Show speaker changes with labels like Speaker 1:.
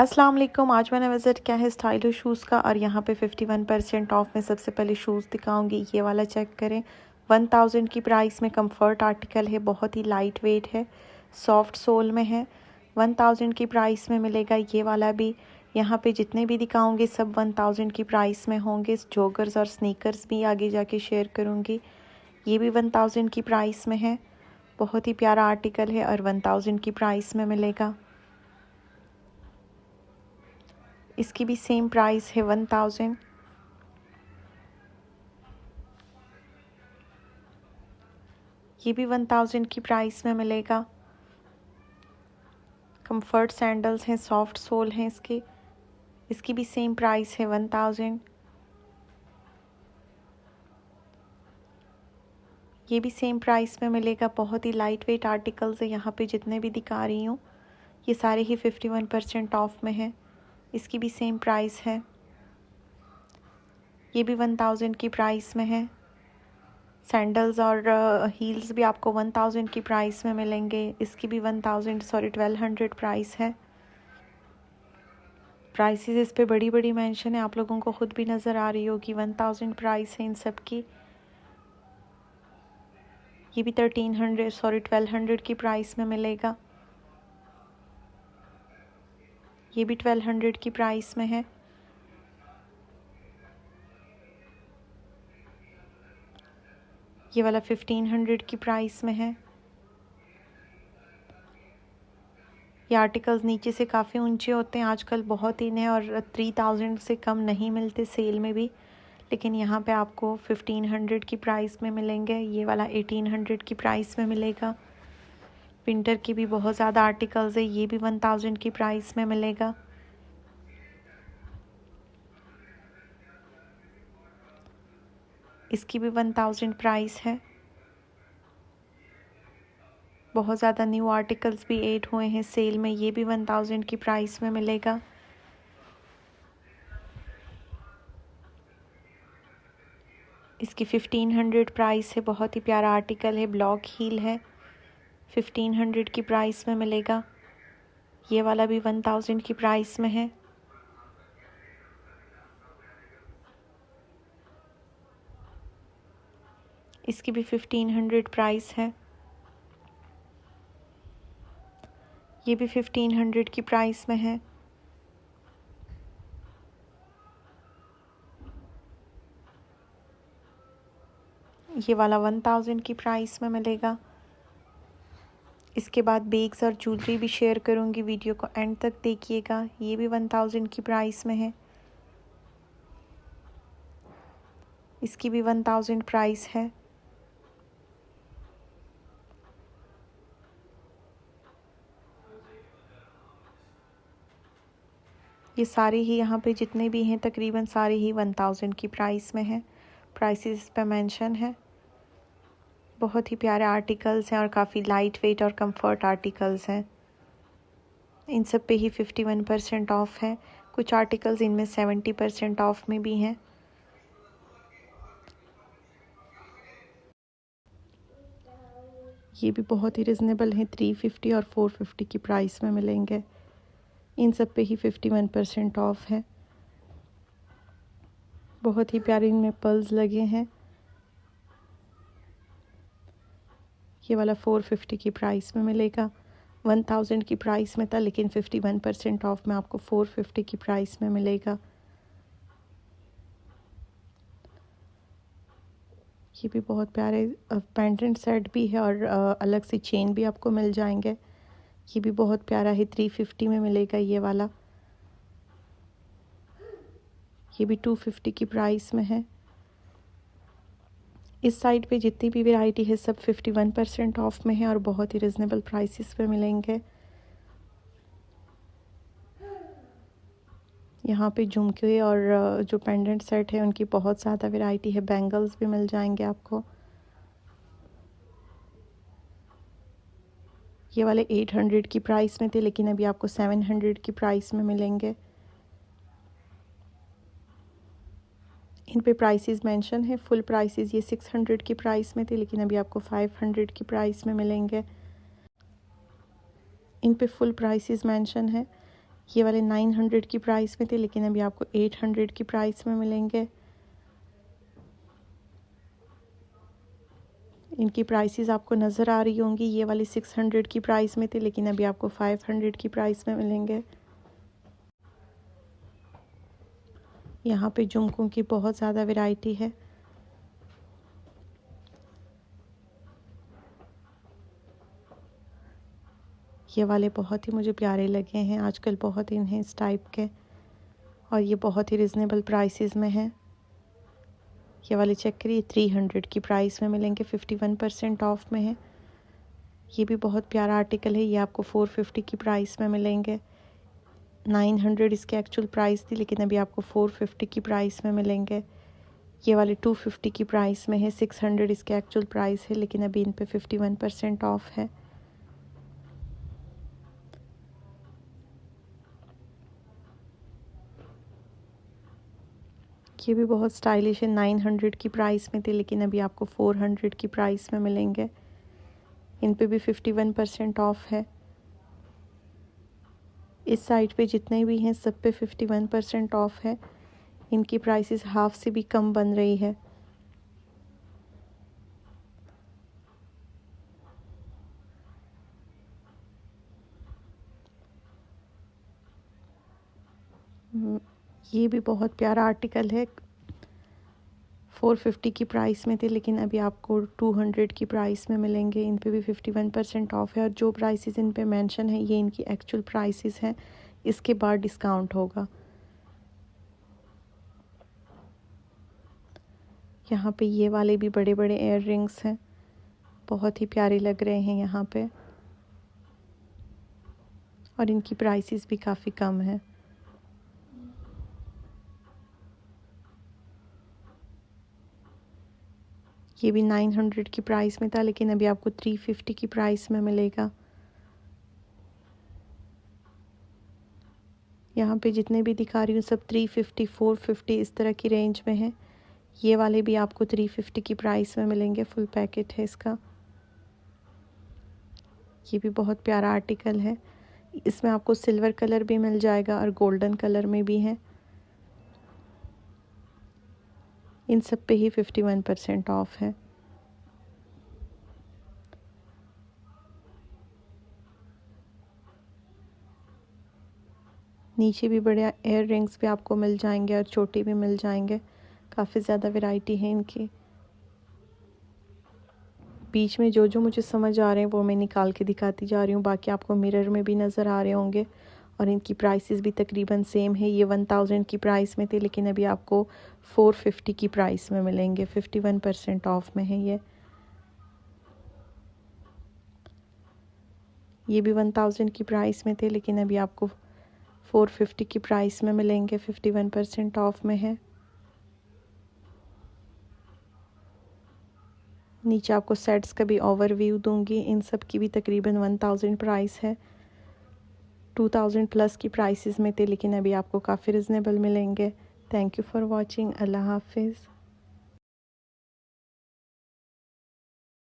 Speaker 1: अस्सलाम वालेकुम। आज मैंने विज़िट किया है स्टाइलिश शूज़ का और यहाँ पे 51% ऑफ में सबसे पहले शूज़ दिखाऊंगी। ये वाला चेक करें, 1000 की प्राइस में कंफर्ट आर्टिकल है, बहुत ही लाइट वेट है, सॉफ्ट सोल में है। 1000 की प्राइस में मिलेगा। ये वाला भी यहाँ पे जितने भी दिखाऊंगी सब 1000 की प्राइस में होंगे। जॉगर्स और स्नीकर्स भी आगे जाके शेयर करूँगी। ये भी 1000 की प्राइस में है, बहुत ही प्यारा आर्टिकल है और 1000 की प्राइस में मिलेगा। इसकी भी सेम प्राइस है 1000। ये भी 1000 की प्राइस में मिलेगा। कंफर्ट सैंडल्स हैं, सॉफ्ट सोल हैं इसकी भी सेम प्राइस है 1000। ये भी सेम प्राइस में मिलेगा। बहुत ही लाइट वेट आर्टिकल्स है। यहाँ पे जितने भी दिखा रही हूँ ये सारे ही 51% ऑफ में है। इसकी भी सेम प्राइस है। ये भी 1000 की प्राइस में है। सैंडल्स और हील्स भी आपको 1000 की प्राइस में मिलेंगे। इसकी भी 1200 प्राइस है। प्राइसेस इस पे बड़ी बड़ी मेंशन है, आप लोगों को खुद भी नज़र आ रही होगी। 1000 प्राइस है इन सब की। ये भी 1200 की प्राइस में मिलेगा। ये भी 1200 की प्राइस में है। ये वाला 1500 की प्राइस में है। ये आर्टिकल्स नीचे से काफ़ी ऊंचे होते हैं, आजकल बहुत इन है और 3000 से कम नहीं मिलते सेल में भी, लेकिन यहाँ पे आपको 1500 की प्राइस में मिलेंगे। ये वाला 1800 की प्राइस में मिलेगा। विंटर की भी बहुत ज़्यादा आर्टिकल्स है, ये भी 1000 की प्राइस में मिलेगा। इसकी भी 1000 प्राइस है। बहुत ज़्यादा न्यू आर्टिकल्स भी ऐड हुए हैं सेल में, ये भी 1000 की प्राइस में मिलेगा। इसकी 1500 प्राइस है। बहुत ही प्यारा आर्टिकल है, ब्लॉक हील है, 1500 की प्राइस में मिलेगा। ये वाला भी 1000 की प्राइस में है। इसकी भी 1500 प्राइस है। ये भी 1500 की प्राइस में है। ये वाला 1000 की प्राइस में मिलेगा। इसके बाद बैग्स और ज्वेलरी भी शेयर करूंगी, वीडियो को एंड तक देखिएगा। ये भी 1000 की प्राइस में है। इसकी भी 1000 प्राइस है। ये सारे ही यहाँ पे जितने भी हैं तकरीबन सारे ही 1000 की प्राइस में हैं। प्राइसेस पे मेंशन है। बहुत ही प्यारे आर्टिकल्स हैं और काफ़ी लाइट वेट और कंफर्ट आर्टिकल्स हैं। इन सब पे ही 51% ऑफ है। कुछ आर्टिकल्स इनमें 70% ऑफ में भी हैं। ये भी बहुत ही रिजनेबल हैं, 350 और 450 की प्राइस में मिलेंगे। इन सब पे ही 51% ऑफ है। बहुत ही प्यारे इनमें पर्ल्स लगे हैं। ये वाला 450 की प्राइस में मिलेगा। 1000 की प्राइस में था, लेकिन 51% ऑफ में आपको 450 की प्राइस में मिलेगा। ये भी बहुत प्यारे पेंडेंट सेट भी है और अलग से चेन भी आपको मिल जाएंगे। ये भी बहुत प्यारा है, 350 में मिलेगा ये वाला। ये भी 250 की प्राइस में है। इस साइड पे जितनी भी वैरायटी है सब 51% ऑफ में है और बहुत ही रिजनेबल प्राइसेस पे मिलेंगे। यहाँ पे झुमके और जो पेंडेंट सेट है उनकी बहुत ज़्यादा वैरायटी है। बैंगल्स भी मिल जाएंगे आपको। ये वाले 800 की प्राइस में थे, लेकिन अभी आपको 700 की प्राइस में मिलेंगे। इन पे प्राइसेस मेंशन है। फुल प्राइसेस ये 600 की प्राइस में थे, लेकिन अभी आपको 500 की प्राइस में मिलेंगे। इन पे फुल प्राइसेस मेंशन है। ये वाले 900 की प्राइस में थे लेकिन अभी आपको 800 की प्राइस में मिलेंगे। इनकी प्राइसेस आपको नज़र आ रही होंगी। ये वाली 600 की प्राइस में थे लेकिन अभी आपको 500 की प्राइस में मिलेंगे। यहाँ पे झुमकों की बहुत ज़्यादा वैरायटी है। ये वाले बहुत ही मुझे प्यारे लगे हैं, आजकल बहुत इन हैं इस टाइप के, और ये बहुत ही रिजनेबल प्राइसेस में हैं। ये वाले चेक करिए 300 की प्राइस में मिलेंगे, 51% ऑफ में है। ये भी बहुत प्यारा आर्टिकल है, ये आपको 450 की प्राइस में मिलेंगे। 900 इसके एक्चुअल प्राइस थी लेकिन अभी आपको 450 की प्राइस में मिलेंगे। ये वाले 250 की प्राइस में है, 600 इसके एक्चुअल प्राइस है लेकिन अभी इन पे 51% ऑफ है। ये भी बहुत स्टाइलिश है, 900 की प्राइस में थे लेकिन अभी आपको 400 की प्राइस में मिलेंगे। इन पे भी 51% ऑफ है। इस साइड पे जितने भी हैं सब पे 51% ऑफ है। इनकी प्राइसेस हाफ से भी कम बन रही है। ये भी बहुत प्यारा आर्टिकल है, 450 की प्राइस में थे लेकिन अभी आपको 200 की प्राइस में मिलेंगे। इन पे भी 51% ऑफ है और जो प्राइसेस इन पे मेंशन है ये इनकी एक्चुअल प्राइसेस हैं, इसके बाद डिस्काउंट होगा। यहाँ पे ये वाले भी बड़े बड़े एयर रिंग्स हैं, बहुत ही प्यारे लग रहे हैं यहाँ पे, और इनकी प्राइसेस भी काफ़ी कम है। ये भी 900 की प्राइस में था लेकिन अभी आपको 350 की प्राइस में मिलेगा। यहाँ पे जितने भी दिखा रही हूँ सब 350, 450 इस तरह की रेंज में है। ये वाले भी आपको 350 की प्राइस में मिलेंगे, फुल पैकेट है इसका। ये भी बहुत प्यारा आर्टिकल है, इसमें आपको सिल्वर कलर भी मिल जाएगा और गोल्डन कलर में भी है। इन सब पे ही 51% ऑफ है। नीचे भी बड़े एयर रिंग्स भी आपको मिल जाएंगे और छोटे भी मिल जाएंगे, काफ़ी ज़्यादा वैरायटी है इनकी। बीच में जो जो मुझे समझ आ रहे हैं वो मैं निकाल के दिखाती जा रही हूँ, बाकी आपको मिरर में भी नज़र आ रहे होंगे। और इनकी प्राइसेस भी तकरीबन सेम है। ये 1000 की प्राइस में थे लेकिन अभी आपको 450 की प्राइस में मिलेंगे, 51% ऑफ में है ये भी 1000 की प्राइस में थे लेकिन अभी आपको 450 की प्राइस में मिलेंगे, 51% ऑफ में है। नीचे आपको सेट्स का भी ओवरव्यू दूंगी, इन सब की भी तकरीबन 1000 प्राइस है। 2000 प्लस की प्राइसेस में थे लेकिन अभी आपको काफ़ी रिजनेबल मिलेंगे। Thank you for watching. अल्लाह हाफिज़।